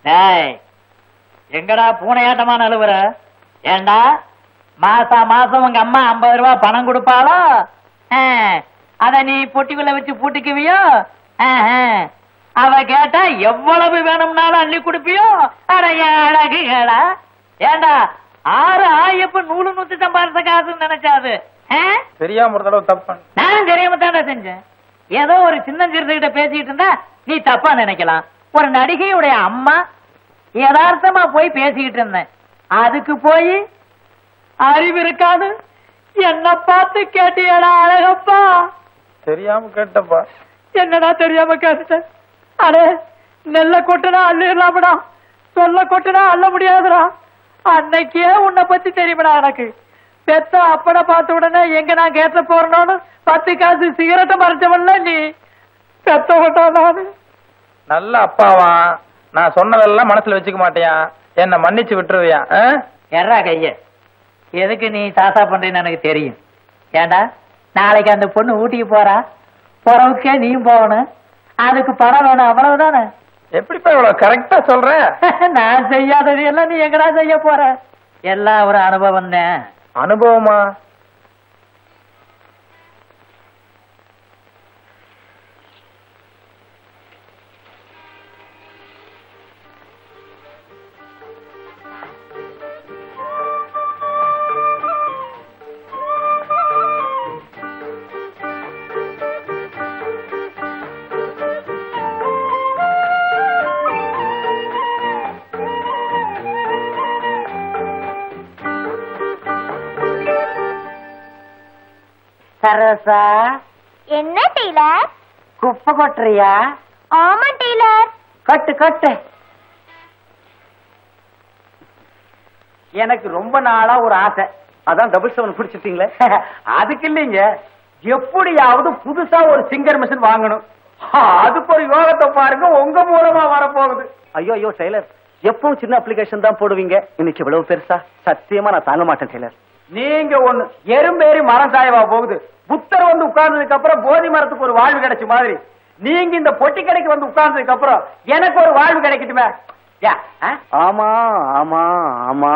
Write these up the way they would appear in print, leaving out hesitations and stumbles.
டேய், எங்கடா பூனையாட்டமா நழுவுற? ஏண்டா மாசம் உங்க அம்மா 50 ரூபாய் பணம் கொடுப்பாளோ? அத நீ பொட்டிக்குள்ள வச்சு பூட்டிக்குவியோ? அவ கேட்டா எவ்வளவு வேணும்னாலும் அள்ளி கொடுப்பியோ? அழகுகளா? ஏண்டா 6 ஆயப்ப 100 சம்பாதிச்ச காசுன்னு நினைச்சாது தெரியாம ஒரு தடவை தப்பு. நான் தெரியாம தானே செஞ்சேன். ஏதோ ஒரு சின்ன சிறுத்தைகிட்ட பேசிட்டு இருந்தா நீ தப்பா நினைக்கலாம். ஒரு நடிகையுடைய அம்மா யதார்த்தமா போய் பேசிக்கிட்டு இருந்தேன். அதுக்கு போய் அறிவு இருக்காது என்ன பார்த்து கேட்டியடா அழகப்பா? தெரியாம கேட்டப்பா. என்னடா தெரியாம கேட்டுட்டேன்? அடே, நெல்ல கொட்டுனா அள்ளிடலாமடா, சொல்ல கொட்டுனா அள்ள முடியாதுடா. அன்னைக்கே உன்னை பத்தி தெரியுமடா எனக்கு. பெத்த அப்பட பார்த்த உடனே எங்க நான் கேட்ட போறேன்னு 10 காசு சிகரெட்டை மறைச்சவன்ல நீ. பெத்த கொட்டானு நல்ல அப்பாவா? நான் சொன்னதெல்லாம் மனசுல வச்சுக்க மாட்டியா? என்ன மன்னிச்சு விட்டுருவியா? எறா கைய எதுக்கு நீ சாசா பண்றேன்னு எனக்கு தெரியும். ஏண்டா, நாளைக்கு அந்த பொண்ணு ஊட்டிக்கு போறா, போறவுக்கே நீயும் போகணும். அதுக்கு பணம் வேணும், அவ்வளவுதானே? எப்படிப்பா இவ்வளவு கரெக்டா சொல்ற? நான் செய்யாதது எல்லாம் நீ எங்கடா செய்ய போற? எல்லாம் ஒரு அனுபவம் தான். அனுபவமா? சரோசா, என்ன டெய்லர்? குப்பை கொட்டுறியா? ஆமா டெய்லர். கொட்டு கொட்டு. எனக்கு ரொம்ப நாளா ஒரு ஆசை. அதான் 777 பிடிச்சிட்டீங்களே. அதுக்கு இல்லைங்க, எப்படியாவது புதுசா ஒரு சிங்கர் மிஷின் வாங்கணும். அதுக்கு ஒரு யோகத்தை பாருங்க, உங்க மூலமா வரப்போகுது. ஐயோ டெய்லர், எப்பவும் சின்ன அப்ளிகேஷன் தான் போடுவீங்க, இன்னைக்கு இவ்வளவு பெருசா? சத்தியமா நான் தாங்க மாட்டேன் டெய்லர். நீங்க ஒண்ணு எறும்பேறி மரம் சாயவா போகுது. புத்தர் வந்து உட்கார்ந்ததுக்கு அப்புறம் போதி மரத்துக்கு ஒரு வாழ்வு கிடைச்ச மாதிரி நீங்க இந்த பொட்டி கடைக்கு வந்து உட்கார்ந்ததுக்கு அப்புறம் எனக்கு ஒரு வாழ்வு கிடைக்கட்டுமே. ஆமா ஆமா ஆமா.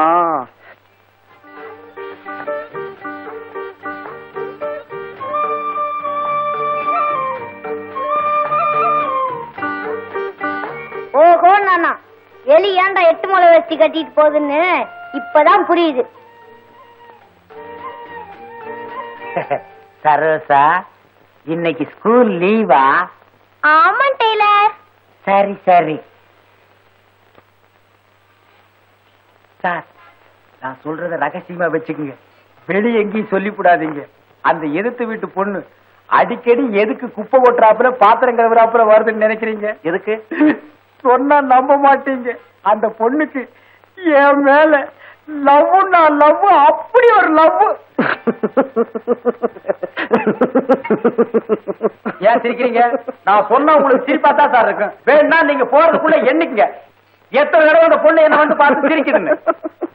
ஓஹோ நானா, எலி ஏன்டா 8 முளை வச்சு கட்டிட்டு போகுதுன்னு இப்பதான் புரியுது. சரோசா, இன்னைக்கு ஸ்கூல் லீவா? ஆமா டெய்லர். சரி சரி. சார், நான் சொல்றத ரகசியமா வச்சுக்கோங்க, வெளியே எங்கேயும் சொல்லிவிடாதீங்க. அந்த எதிர்த்து வீட்டு பொண்ணு அடிக்கடி எதுக்கு குப்பை ஓட்டுறாப்புல பாத்திரம் கழுவுறாப்புல வருதுன்னு நினைக்கிறீங்க? எதுக்கு சொன்னா நம்ப மாட்டீங்க. அந்த பொண்ணுக்கு என் மேல லவ்னா லவ், அப்படி ஒரு லவ். ஏன் சிரிக்கிறீங்க? நான் சொன்ன உங்களுக்கு சிரிப்பா தான் சார் இருக்கும். வேணா நீங்க போறதுக்குள்ள எண்ணிக்கங்க எத்தனை தடவை அந்த பொண்ணு என்ன வந்து பார்த்து சிரிக்குதுன்னு.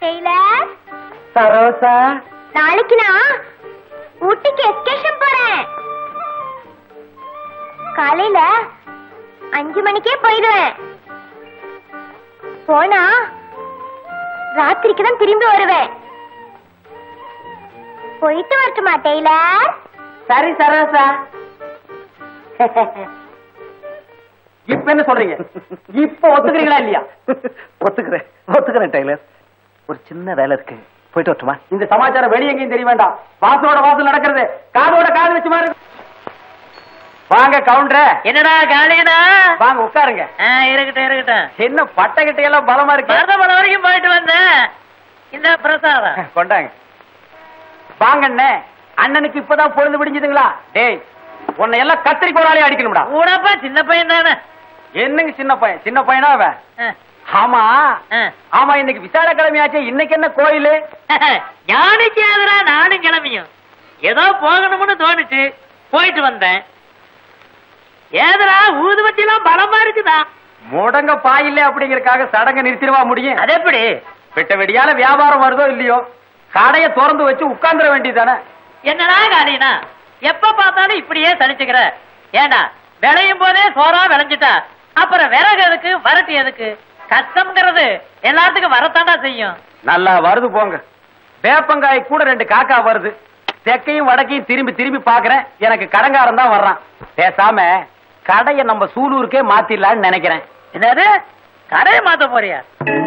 டெய்லர், சரோசா, நாளைக்கு நான் ஊட்டிக்கு எஸ்கேஷன் போறேன். காலையில 5 மணிக்கே போயிடுவேன். போனா ராத்திரிக்கு தான் திரும்பி வருவேன். போயிட்டு வரட்டுமா டெய்லர்? சரி சரோசா. இப்ப என்ன சொல்றீங்க? இப்ப ஒத்துக்கிறீங்களா இல்லையா? ஒத்துக்கிறேன் டெய்லர். ஒரு சின்ன வேலை இருக்கு, போயிட்டு வரட்டுமா? இந்த சமாச்சாரம் வெளியே எங்கேயும் தெரிய வேண்டாம். வாசலோட வாசல் நடக்கிறது, காதோட காது வச்சு மாதிரி. வாங்க கவுண்டர். என்னடா காலையினா? வாங்க உட்காருங்க. இருக்கட்டும் இருக்கட்டும். என்ன பட்டகிட்ட எல்லாம் பலமா இருக்கு. மருதமலை வரைக்கும் போயிட்டு வந்தேன். இந்த பிரசாதம் கொண்டாங்க. வாங்க அண்ணே, அண்ணனுக்கு இப்பதான் பொழுது விடிஞ்சதுங்களா? டேய், உன்னை எல்லாம் கத்திரிக்கோளாலே அடிக்கணும்டா. கூடப்பா சின்ன பையன் தானே. என்னங்க சின்ன பையன்? சின்ன பையனா அவன்? ஆமா ஆமா, இன்னைக்கு விசால கிழமையாச்சே, இன்னைக்கு என்ன கோயிலு? யானைக்கு ஆதரா நானும் கிளம்பியும் ஏதோ போகணும்னு தோணுச்சு, போயிட்டு வந்தேன். ஏதரா ஊதுபத்தி எல்லாம் பலமா இருக்குதா? முடங்க பாயில்ல அப்படிங்கறக்காக சடங்க நிறுத்திடுவா முடியும்? அது எப்படி? வெட்ட வெடியால வியாபாரம் வருதோ இல்லையோ, கடையை திறந்து வச்சு உட்கார்ந்துட வேண்டியதானே. என்னடா காலினா, எப்ப பார்த்தாலும் இப்படியே சலிச்சுக்கிற? ஏண்டா, விளையும் போதே சோறா விளைஞ்சிட்டா அப்புறம் விறகு எதுக்கு, வரட்டு எதுக்கு? கஷ்டம்ங்கிறது எல்லாத்துக்கும் வரத்தாண்டா செய்யும். நல்லா வருது போங்க. வேப்பங்காய் கூட 2 காக்கா வருது. தெற்கையும் வடக்கையும் திரும்பி திரும்பி பாக்குறேன். எனக்கு கடங்காரன் தான் வர்றான். பேசாம கடையை நம்ம சூலூருக்கே மாத்திடலான்னு நினைக்கிறேன். என்னது கடையை மாத்த போறியா?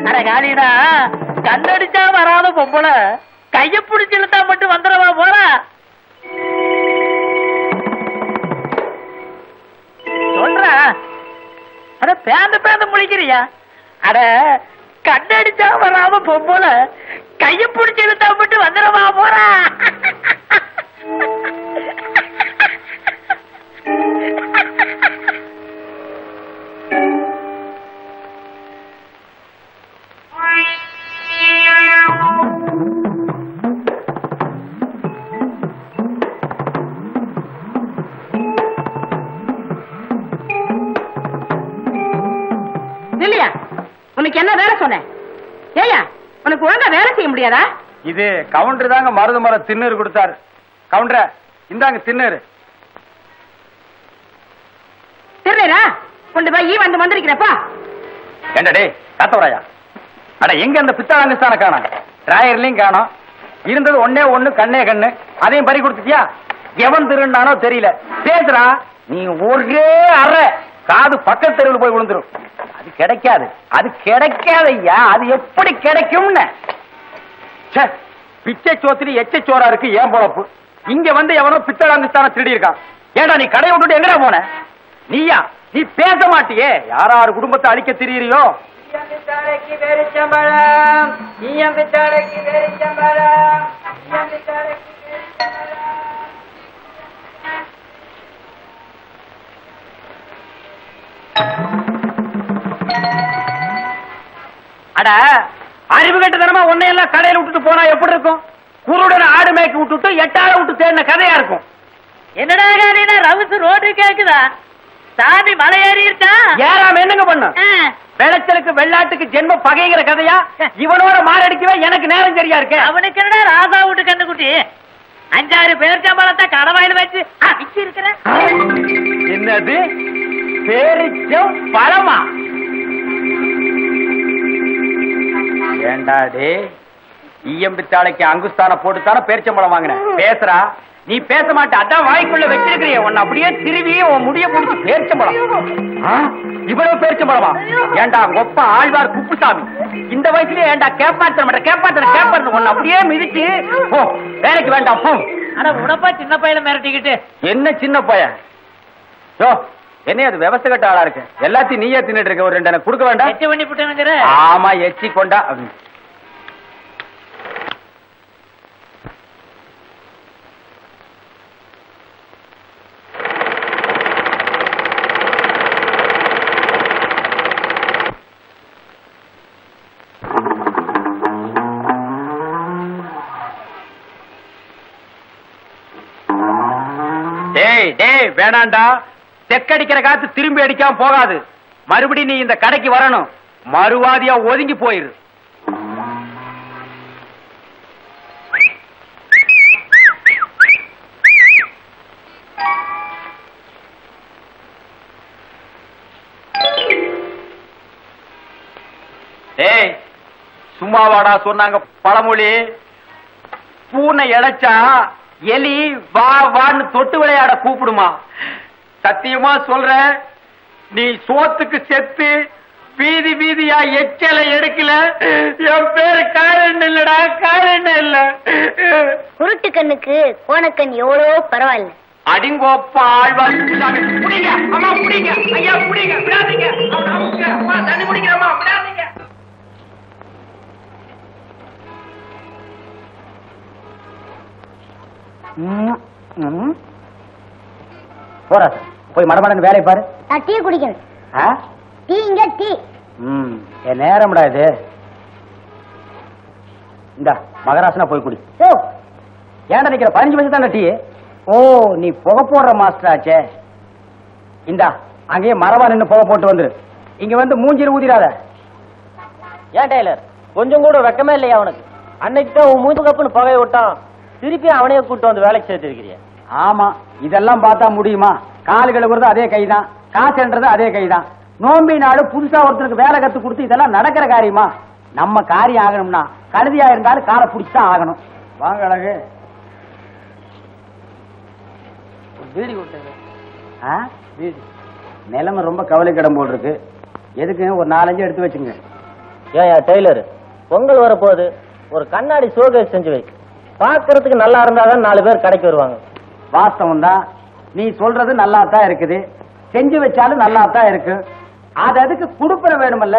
அட காலிடா, கண்ணடிச்சா வராத பொம்பள கைய பிடிச்சு இழுத்தா மட்டும் வந்துடவா போற? சொல்ற அட பேந்து முழிக்கிறியா? அட கண்ணடிச்சா வராத பொம்பள கைய பிடிச்சு இழுத்தா மட்டும் வந்துடவா போற? இல்லையா உனக்கு என்ன வேலை சொன்னேன்? ஏயா உனக்கு ஒழுங்கா வேலை செய்ய முடியாதா? இது கவுண்டர் தாங்க மருது மரம் திண்ணூறு கொடுத்தாரு. கவுண்டர இந்தாங்க திண்ணூறு. திருநீரா கொண்டு போய் வந்து வந்திருக்கிறப்பா. என்னடே காத்தவராயா, அட எங்க அந்த பித்தாளங்கிஸ்தான காணோம், டிராயர்லயும் காணோம். இருந்தது ஒன்னே ஒண்ணு கண்ணே கண்ணு, அதையும் பறி கொடுத்துட்டியா? எவன் திருநானோ தெரியல. பேசுறா நீ ஒரே அறை காது பக்கத்து தெருவில் போய் விழுந்துரும். அது கிடைக்காது, அது கிடைக்காதையா. அது எப்படி கிடைக்கும்னு பிச்சை சோத்திரி எச்ச சோரா இருக்கு ஏன் பொழப்பு. இங்க வந்து எவனோ பித்தளாங்கிஸ்தான திருடி இருக்கான். ஏடா நீ கடை விட்டுட்டு எங்கடா போன? நீயா? நீ பேச மாட்டியே. யாராரு குடும்பத்தை அழிக்க திரியறியோ? அட அறிவு கட்டதனமா உன்னையெல்லாம் கடையில விட்டுட்டு போனா எப்படி இருக்கும்? குருடன் ஆடு மேய்க்கு விட்டுட்டு 8 ஆளை விட்டு தேடின கதையா இருக்கும். என்னடா காலினா ரவுசு ரோடு கேக்குதா? சாமி மலை ஏறி இருக்கா? ஏறாம என்னங்க பண்ணு? வெள்ளச்சலுக்கு வெள்ளாட்டுக்கு ஜென்ம பகைங்கிற கதையா? இவனோட மாரடிக்கவே எனக்கு நேரம் சரியா இருக்கு. அவனுக்கு என்னடா ராசா விட்டு கண்டுக்குட்டி 5-6 பேரிச்சம்பழத்தை கடவாயில வச்சு அடிச்சு இருக்கிற. என்னது பேரிச்சம் பழமா? ஏண்டாடே ஈயம்பித்தாளைக்கு அங்குஸ்தான போட்டுத்தான பேரிச்சம்பழம் வாங்கினேன். பேசுறா நீ பேச மாட்ட. அதான் வாய்க்குள்ள வச்சிருக்கிறிய உன்னை அப்படியே திருவி உன் முடிய முடிச்சு பேரிச்சம்பழம். இவ்வளவு பேரிச்சம்பழமா? ஏண்டா கொப்ப ஆழ்வார் குப்புசாமி இந்த வயசுலயே ஏண்டா கேப்பாத்தன உன்னை அப்படியே மிதிச்சு போ. வேலைக்கு வேண்டாம் போ. ஆனா உடப்பா சின்ன பையல மிரட்டிக்கிட்டு. என்ன சின்ன பையன்? என்ன அது விவசாய கட்ட ஆளா இருக்கு. எல்லாத்தையும் நீயே தின்னுட்டு இருக்க. ஒரு 2 எனக்கு கொடுக்க வேண்டாம்? எச்சி பண்ணி போட்டுங்கிற. ஆமா எச்சி கொண்டா. வேணாண்டா, தெக்கடிக்கிற காத்து திரும்பி அடிக்காம போகாது. மறுபடி நீ இந்த கடைக்கு வரணும். மறுவாதியா ஒதுங்கி போயிரு. ஏய் சும்மாவாடா சொன்னாங்க பழமொழி. பூனை இழைச்சா எலி வா வான்னு தொட்டு விளையாட கூப்பிடுமா? சத்தியமா சொல்ற, நீ சோத்துக்கு செத்து வீதி வீதியா எச்சலை எடுக்கல. என் பேரு காரணம் இல்லடா, காரணம் இல்ல. குருட்டு கண்ணுக்கு கோணக்கண் எவ்வளவோ பரவாயில்ல. அடிங்கோப்பா ஆழ்வார் புடிங்க, அம்மா புடிங்க, ஐயா புடிங்க, விடாதீங்க, அம்மா தண்ணி குடிக்கிறம்மா, விடாதீங்க. போறா போய் மடமடன்னு வேலை பாரு. நான் டீ குடிக்கணும். டீ இங்க டீ. என் நேரம்டா இது. இந்த மகராசனா போய் குடி. ஏன்டா நிக்கிற? 15 வயசு தானே டீ. ஓ நீ புகை போடுற மாஸ்டர் ஆச்சே. இந்தா அங்கேயே மரவா நின்று புகை போட்டு வந்துரு. இங்க வந்து மூஞ்சில ஊதிராத. ஏன் டெய்லர் கொஞ்சம் கூட வெக்கமே இல்லையா அவனுக்கு? அன்னைக்கு தான் உன் மூஞ்சு கப்புன்னு புகையை விட்டான், திருப்பி அவனையே கூட்டு வந்து வேலைக்கு சேர்த்திருக்கிறிய. ஆமா இதெல்லாம் பார்த்தா முடியுமா? கால் கழுவுறது அதே கைதான், காசுன்றது அதே கைதான். நோம்பி நாடு புதுசா ஒருத்தருக்கு வேலை கத்து கொடுத்து இதெல்லாம் நடக்கிற காரியமா? நம்ம காரியம் ஆகணும்னா கழுதியா இருந்தாலும் காலை பிடிச்சுதான் ஆகணும். வாங்க அழகு. வீடு கொடுத்தேங்க. வீடு நிலைமை ரொம்ப கவலைக்கிடம் போல் இருக்கு. எதுக்கு ஒரு 4-5 எடுத்து வச்சுங்க. ஏன் டெய்லர், பொங்கல் வரப்போகுது, ஒரு கண்ணாடி ஷோகேஸ் செஞ்சு வை. பாக்குறதுக்கு நல்லா இருந்தாதான் 4 பேர் கடைக்கு வருவாங்க. வாஸ்தவம் தான், நீ சொல்றது நல்லா தான் இருக்குது. செஞ்சு வச்சாலும் நல்லா தான் இருக்கு. அது அதுக்கு குடுப்பன வேணுமல்ல.